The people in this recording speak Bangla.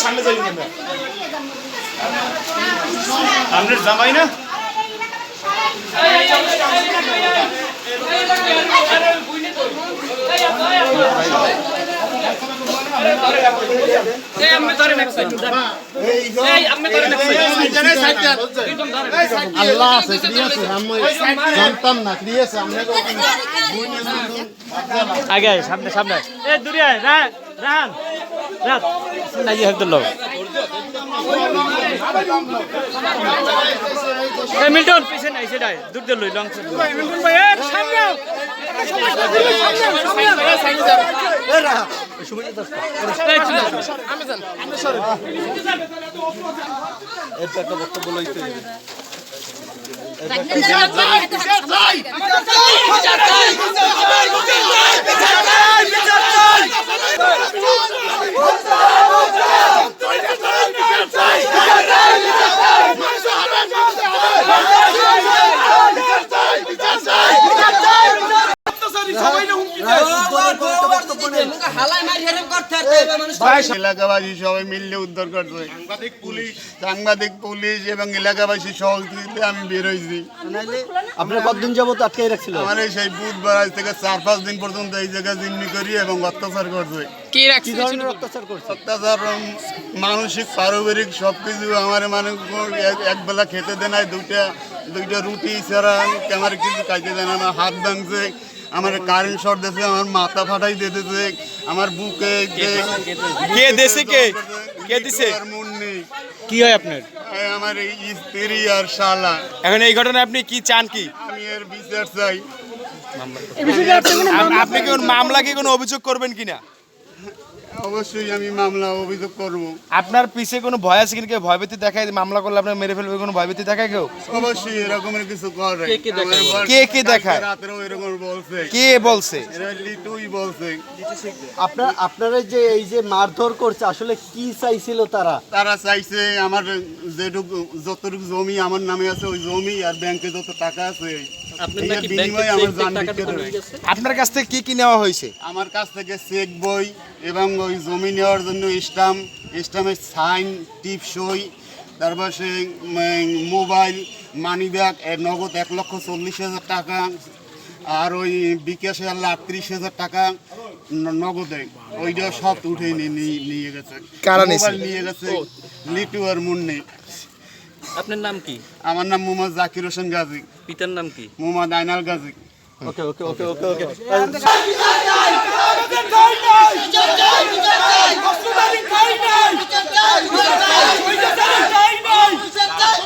সামনে যাই আপনার জামাই না আল্লাহ আছে ক্রিয়েছে আমি জানতাম না ক্রিয়েছে আমরা আগে সামনে সামনে এ দূরে আয় রাহান রাত না ই একদম লোক এ মিল্টন পিছনে আইছে ডাই দূর দূর লই লং মিল্টন ভাই এর সামনে এ রাহা সুবিধা দস্তা আমি জান আমি সরে এর একটা বক্তব্য লইতে এলাকাবাসী সবাই মিললে উদ্ধার করছে সাংবাদিক পুলিশ এবং এলাকাবাসী সহযোগিতায় আমি বেরোইছি। আপনার কতদিন যাবত আটকে রাখছিল? আমার সেই বুধবার আজ থেকে 4-5 দিন পর্যন্ত এই জায়গায় জিম্মি করি এবং অত্যাচার করছে। কি ধরনের অত্যাচার করছে? অত্যাচার মানসিক পারিবারিক সবকিছু আমার মানে একবেলা খেতে দেয় নাই, দুইটা রুটি ছাড়া আমার কিছু খাইতে দেয় না। আমার হাত ভাঙছে, আমার কারেন্ট শর্ট দিয়েছে, আমার মাথা ফাটাই দিতেছে, আমার বুকে কে দেশে কে দিছে মন নেই। কি হয় আপনার? আমার স্ত্রী আর শালা। এখন এই ঘটনায় আপনি কি চান? কি আমি এর বিচার চাই। আপনি কি মামলা কি কোনো অভিযোগ করবেন কিনা? অবশ্যই আমি মামলা অভিযোগ করব। আপনার পিছে কোনো ভয় আছে কিনা? ভয়ভীতি দেখায় মামলা করলে আপনার মেরে ফেলবে, কোনো ভয়ভীতি দেখায় কেউ? অবশ্যই এরকমের কিছু করে। কে দেখায়? রাতেও এরকম বলছে। কে বলছে? লিটুই বলছে। আপনারা যে এই যে মারধর করছে আসলে কি চাইছিল তারা? তারা চাইছে আমার যতটুকু জমি আমার নামে আছে ওই জমি আর ব্যাংকে যত টাকা আছে আপনার কাছ থেকে কি নেওয়া হয়েছে? আমার কাছ থেকে চেক বই এবং ওই জমি নেওয়ার জন্য স্টাম্পের সাইন, টিপ সই, তারপর সে মোবাইল, মানি ব্যাগ, নগদ 1,40,000 টাকা, আর ওই বিকাশে 38,000 টাকা নগদে, ওইটা সব উঠে নিয়ে গেছে। মোবাইল নিয়ে গেছে লিটু আর মুন্নি। আপনার নাম কি? আমার নাম মোহাম্মদ জাকির হোসেন গাজী। পিতার নাম কি? মোহাম্মদ আইনাল গাজী। ওকে ওকে ওকে ওকে ওকে বিচার চাই